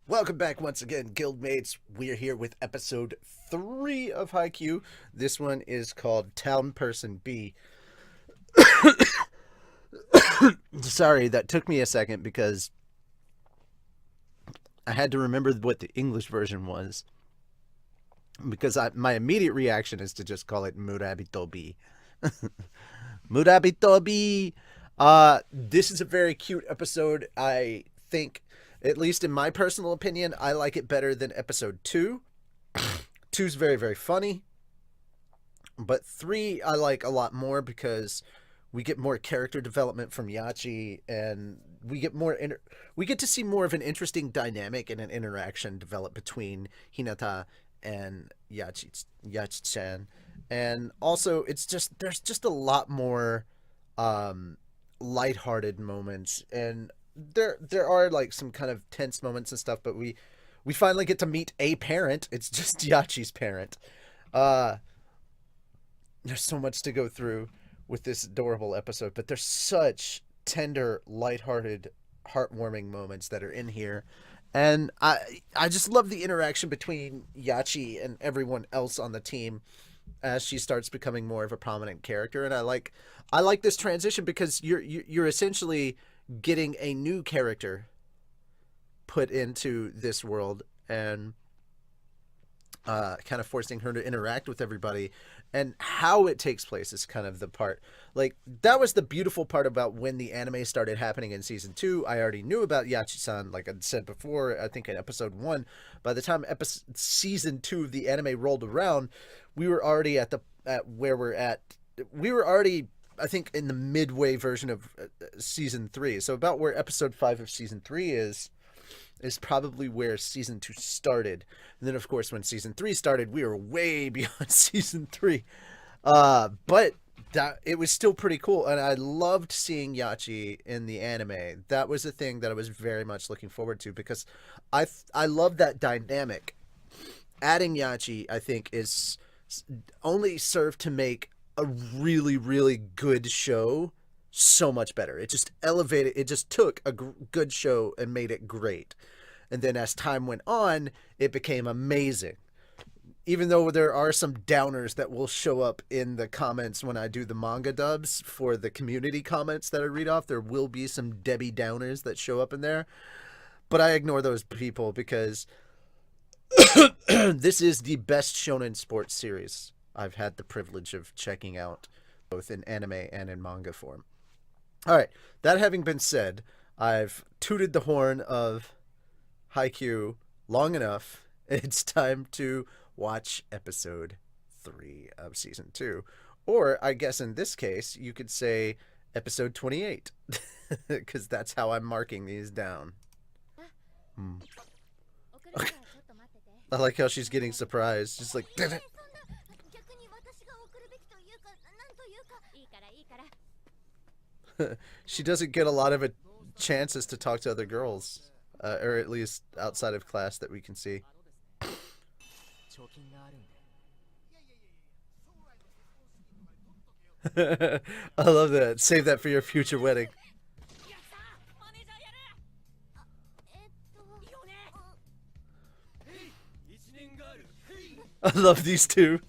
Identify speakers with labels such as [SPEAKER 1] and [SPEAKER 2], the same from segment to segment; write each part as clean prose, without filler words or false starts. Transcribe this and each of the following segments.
[SPEAKER 1] Welcome back once again, guildmates. We're here with episode 3 of Haikyu. This one is called Town Person B. Sorry, that took me a second because I had to remember what the English version was. Because my immediate reaction is to just call it Murabitobi. Murabitobi! This is a very cute episode. I think, at least in my personal opinion, I like it better than episode 2. Two's very, very funny. But 3 I like a lot more because we get more character development from Yachi, and we get to see more of an interesting dynamic and an interaction develop between Hinata and Yachi-chan. And also it's just there's just a lot more um lighthearted moments, and there are like some kind of tense moments and stuff, but we finally get to meet a parent. It's just Yachi's parent. Uh there's so much to go through with this adorable episode, but there's such tender, lighthearted, heartwarming moments that are in here. And I just love the interaction between Yachi and everyone else on the team as she starts becoming more of a prominent character. And I like this transition because you're essentially getting a new character put into this world, and kind of forcing her to interact with everybody, and how it takes place is kind of the part. Like, that was the beautiful part about when the anime started happening in season 2. I already knew about Yachi-san, like I said before, I think in episode 1. By the time season 2 of the anime rolled around, we were already at where we're at. We were already, I think, in the midway version of season 3. So about where episode 5 of season 3 is probably where season 2 started. And then, of course, when season 3 started, we were way beyond season 3. But that it was still pretty cool, and I loved seeing Yachi in the anime. That was a thing that I was very much looking forward to, because I love that dynamic. Adding Yachi, I think, is only served to make a really, really good show so much better. It just elevated, it just took a good show and made it great. And then as time went on, it became amazing. Even though there are some downers that will show up in the comments when I do the manga dubs for the community comments that I read off, there will be some Debbie Downers that show up in there. But I ignore those people because this is the best shonen sports series I've had the privilege of checking out, both in anime and in manga form. All right, that having been said, I've tooted the horn of Haikyu long enough. It's time to watch episode 3 of season 2. Or, I guess in this case, you could say episode 28, because that's how I'm marking these down. Hmm. I like how she's getting surprised. She's like, damn it. She doesn't get a lot of chances to talk to other girls, or at least outside of class that we can see. I love that. Save that for your future wedding. I love these two.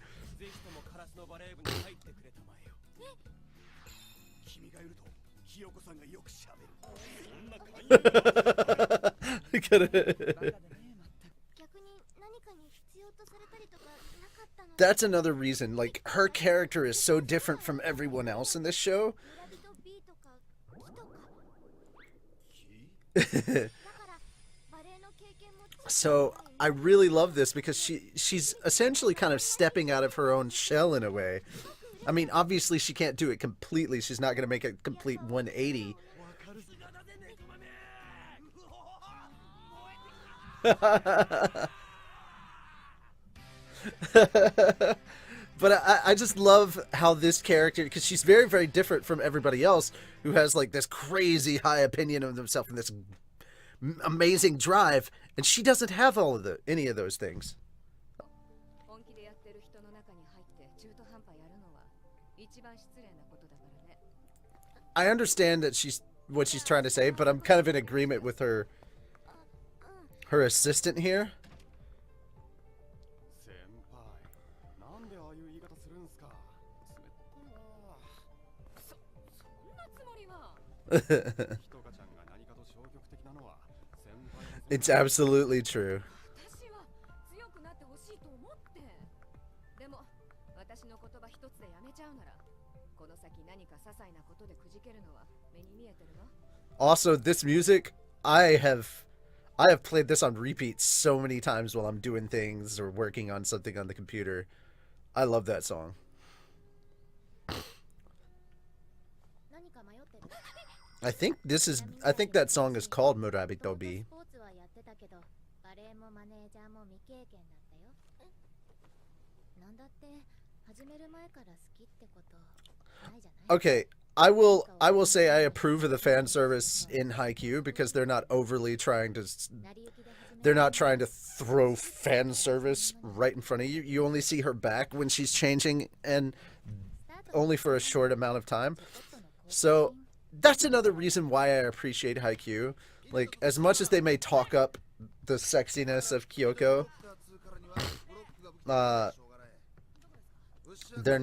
[SPEAKER 1] That's another reason. Like, her character is so different from everyone else in this show. So I really love this because she's essentially kind of stepping out of her own shell in a way. I mean, obviously she can't do it completely. She's not going to make a complete 180. But I just love how this character, because she's very, very different from everybody else who has like this crazy high opinion of themselves and this amazing drive, and she doesn't have any of those things. I understand that what she's trying to say, but I'm kind of in agreement with her her assistant here. It's absolutely true. Also, this music, I have played this on repeat so many times while I'm doing things or working on something on the computer. I love that song. I think that song is called Murabitobi. Okay, I will say I approve of the fan service in Haikyu because they're not trying to throw fan service right in front of you. You only see her back when she's changing, and only for a short amount of time. So that's another reason why I appreciate Haikyu. Like, as much as they may talk up the sexiness of Kyoko, they're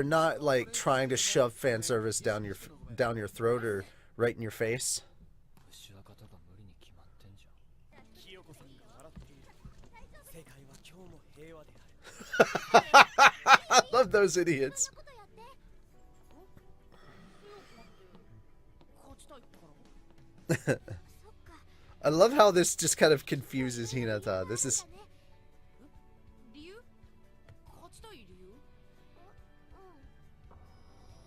[SPEAKER 1] not like trying to shove fan service down your throat or right in your face. I love those idiots. I love how this just kind of confuses Hinata. This is...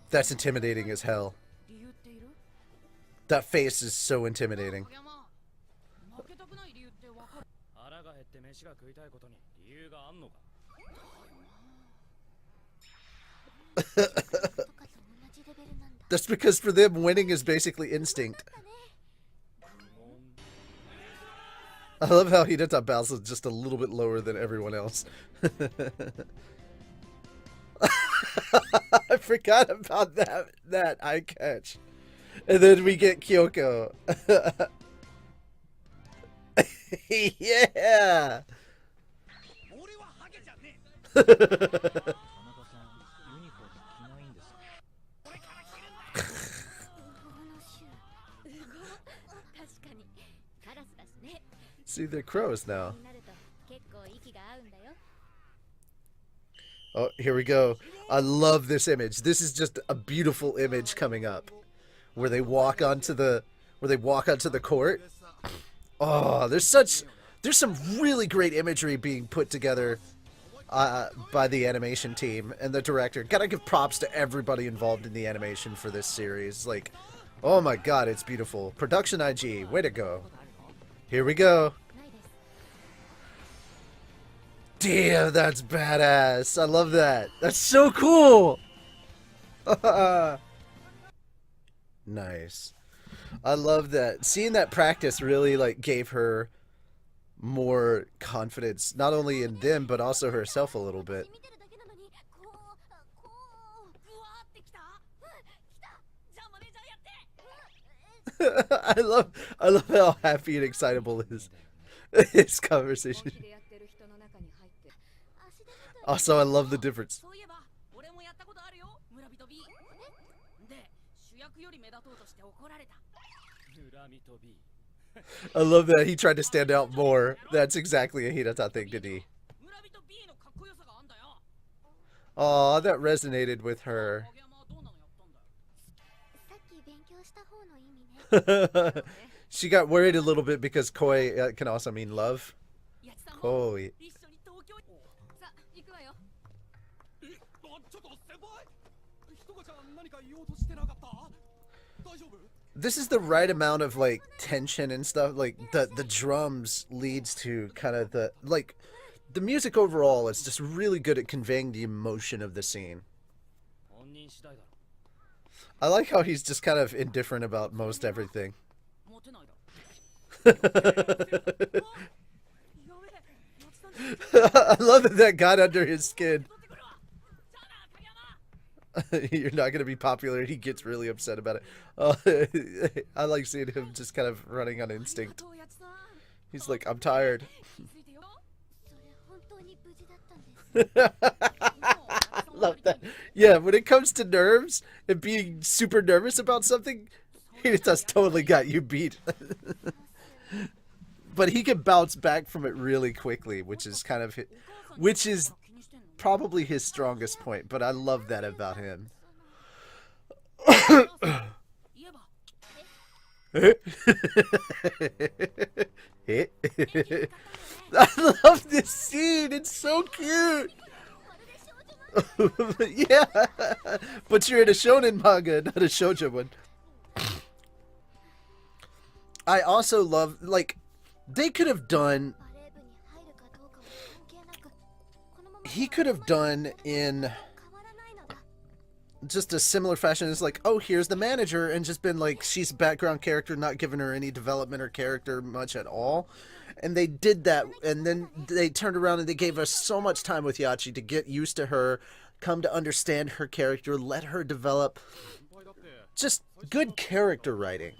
[SPEAKER 1] That's intimidating as hell. That face is so intimidating. That's because for them, winning is basically instinct. I love how Hinata bounces just a little bit lower than everyone else. I forgot about that eye catch. And then we get Kyoko. Yeah! See, they're crows now. Oh, here we go. I love this image. This is just a beautiful image coming up, where they walk onto the court. Oh, there's some really great imagery being put together by the animation team and the director. Gotta give props to everybody involved in the animation for this series. Like, oh my god, it's beautiful. Production IG, way to go. Here we go. Damn, that's badass. I love that. That's so cool. Nice. I love that. Seeing that practice really like gave her more confidence, not only in them but also herself a little bit. I love how happy and excitable his conversation. Also, I love the difference. I love that he tried to stand out more. That's exactly a Hinata thing to do. Aw, that resonated with her. She got worried a little bit because koi can also mean love. Koi. This is the right amount of like tension and stuff. Like the drums leads to kind of the music overall is just really good at conveying the emotion of the scene. I like how he's just kind of indifferent about most everything. I love that got under his skin. You're not going to be popular. He gets really upset about it. Oh, I like seeing him just kind of running on instinct. He's like, I'm tired. I love that. Yeah, when it comes to nerves and being super nervous about something, Hinata's totally got you beat. But he can bounce back from it really quickly, which is probably his strongest point. But I love that about him. I love this scene. It's so cute. Yeah, but you're in a shonen manga, not a shoujo one. I also love, like, they could have done. He could have done in just a similar fashion as like, oh, here's the manager, and just been like, she's a background character, not giving her any development or character much at all. And they did that, and then they turned around and they gave us so much time with Yachi to get used to her, come to understand her character, let her develop. Just good character writing.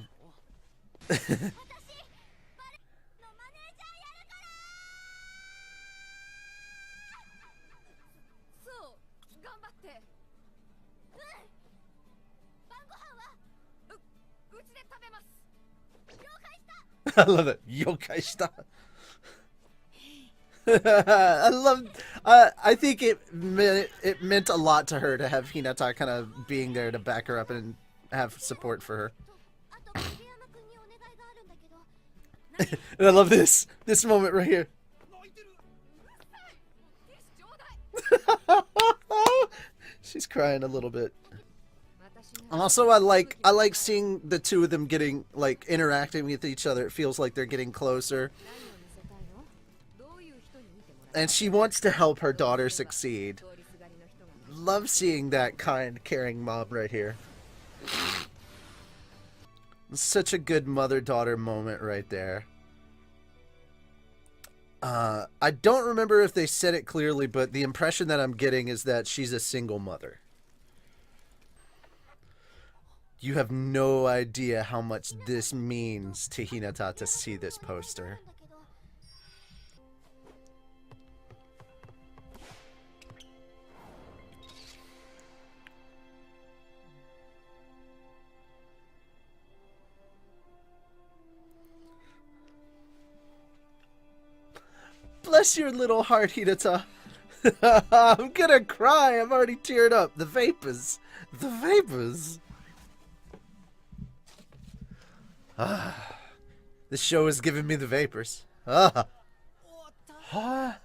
[SPEAKER 1] I love it. Yokai shita. I think it meant a lot to her to have Hinata kind of being there to back her up and have support for her. And I love this moment right here. She's crying a little bit. Also, I like seeing the two of them getting, like, interacting with each other. It feels like they're getting closer. And she wants to help her daughter succeed. Love seeing that kind, caring mom right here. Such a good mother-daughter moment right there. I don't remember if they said it clearly, but the impression that I'm getting is that she's a single mother. You have no idea how much this means to Hinata to see this poster. Bless your little heart, Hinata. I'm gonna cry. I'm already teared up. The vapors. The vapors. This show is giving me the vapors. Oh, I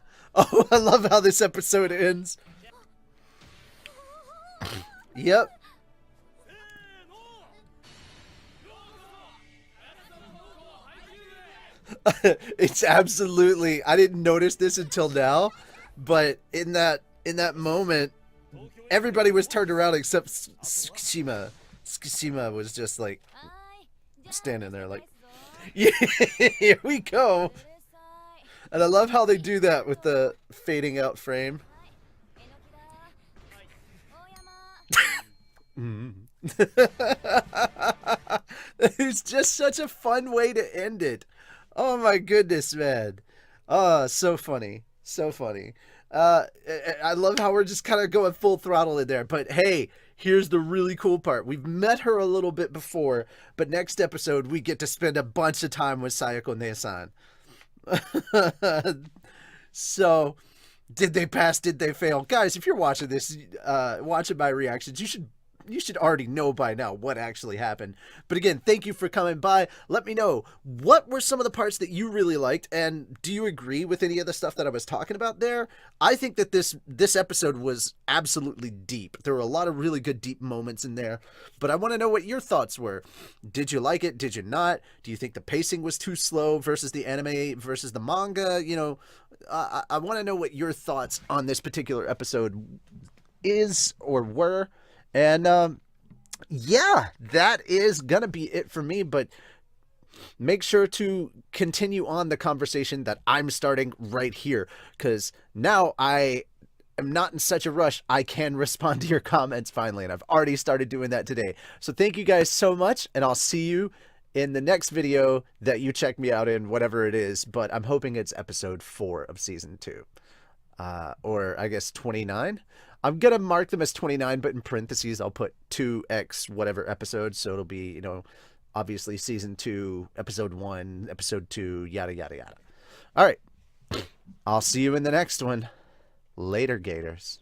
[SPEAKER 1] love how this episode ends. Yep. It's absolutely, I didn't notice this until now, but in that moment, everybody was turned around except Tsukishima. Tsukishima was just like standing there like, yeah, here we go. And I love how they do that with the fading out frame. It's just such a fun way to end it. Oh my goodness, man. Oh, so funny. So funny. I love how we're just kind of going full throttle in there. But hey, here's the really cool part. We've met her a little bit before, but next episode we get to spend a bunch of time with Sayako Ne-san. So, did they pass? Did they fail? Guys, if you're watching this, watching my reactions, you should already know by now what actually happened. But again, thank you for coming by. Let me know, what were some of the parts that you really liked, and do you agree with any of the stuff that I was talking about there? I think that this episode was absolutely deep. There were a lot of really good deep moments in there, but I want to know what your thoughts were. Did you like it? Did you not? Do you think the pacing was too slow versus the anime versus the manga? You know, I want to know what your thoughts on this particular episode is or were. And, yeah, that is gonna be it for me, but make sure to continue on the conversation that I'm starting right here, because now I am not in such a rush, I can respond to your comments finally, and I've already started doing that today. So thank you guys so much, and I'll see you in the next video that you check me out in, whatever it is, but I'm hoping it's episode 4 of season 2. Or I guess 29. I'm gonna mark them as 29, but in parentheses I'll put 2x whatever episodes, so it'll be, you know, obviously season 2, episode 1, episode 2, yada yada yada. All right, I'll see you in the next one. Later, Gators.